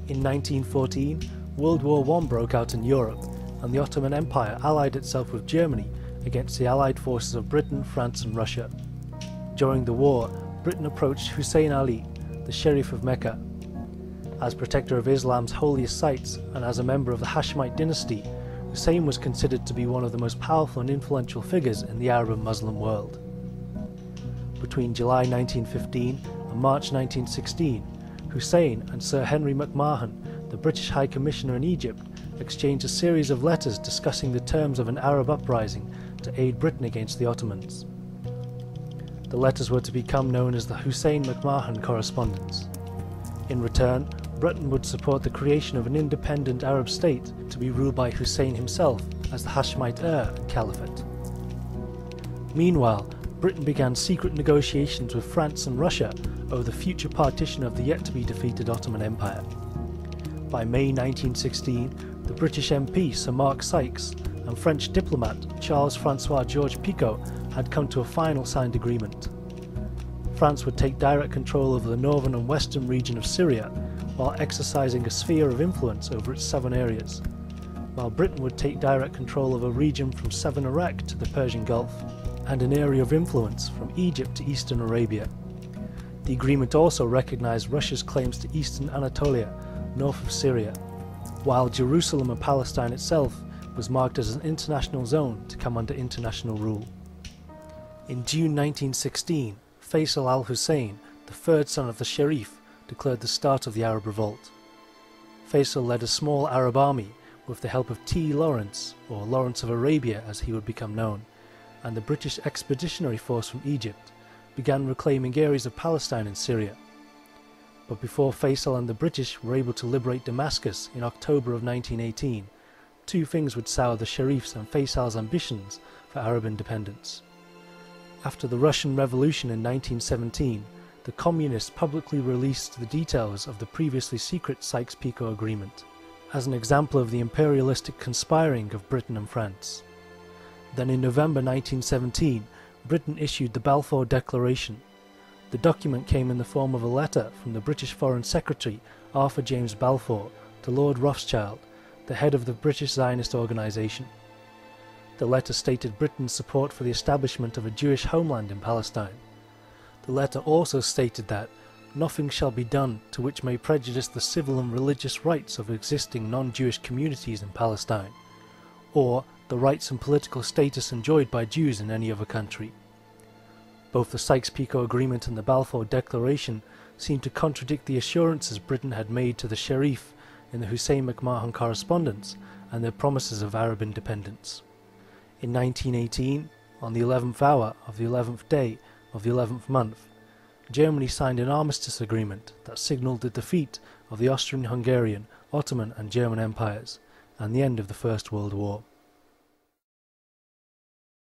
In 1914, World War I broke out in Europe, and the Ottoman Empire allied itself with Germany against the allied forces of Britain, France and Russia. During the war, Britain approached Hussein Ali, the Sharif of Mecca. As protector of Islam's holiest sites and as a member of the Hashemite dynasty, Hussein was considered to be one of the most powerful and influential figures in the Arab and Muslim world. Between July 1915 and March 1916, Hussein and Sir Henry McMahon, the British High Commissioner in Egypt, exchanged a series of letters discussing the terms of an Arab uprising to aid Britain against the Ottomans. The letters were to become known as the Hussein-McMahon Correspondence. In return, Britain would support the creation of an independent Arab state to be ruled by Hussein himself as the Hashemite heir and caliphate. Meanwhile, Britain began secret negotiations with France and Russia over the future partition of the yet-to-be-defeated Ottoman Empire. By May 1916, the British MP Sir Mark Sykes and French diplomat Charles-François-Georges Picot had come to a final signed agreement. France would take direct control over the northern and western region of Syria, while exercising a sphere of influence over its southern areas, while Britain would take direct control of a region from southern Iraq to the Persian Gulf, and an area of influence from Egypt to eastern Arabia. The agreement also recognized Russia's claims to eastern Anatolia, north of Syria, while Jerusalem and Palestine itself was marked as an international zone to come under international rule. In June 1916, Faisal al-Hussein, the third son of the Sharif, declared the start of the Arab revolt. Faisal led a small Arab army with the help of T. Lawrence, or Lawrence of Arabia as he would become known, and the British Expeditionary Force from Egypt, began reclaiming areas of Palestine and Syria. But before Faisal and the British were able to liberate Damascus in October of 1918, two things would sour the Sharif's and Faisal's ambitions for Arab independence. After the Russian Revolution in 1917, the Communists publicly released the details of the previously secret Sykes-Picot Agreement, as an example of the imperialistic conspiring of Britain and France. Then in November 1917, Britain issued the Balfour Declaration. The document came in the form of a letter from the British Foreign Secretary Arthur James Balfour to Lord Rothschild, the head of the British Zionist organisation. The letter stated Britain's support for the establishment of a Jewish homeland in Palestine. The letter also stated that nothing shall be done to which may prejudice the civil and religious rights of existing non-Jewish communities in Palestine, or the rights and political status enjoyed by Jews in any other country. Both the Sykes-Picot Agreement and the Balfour Declaration seemed to contradict the assurances Britain had made to the Sharif in the Hussein-McMahon Correspondence and their promises of Arab independence. In 1918, on the 11th hour of the 11th day of the 11th month, Germany signed an armistice agreement that signalled the defeat of the Austrian-Hungarian, Ottoman and German empires, and the end of the First World War.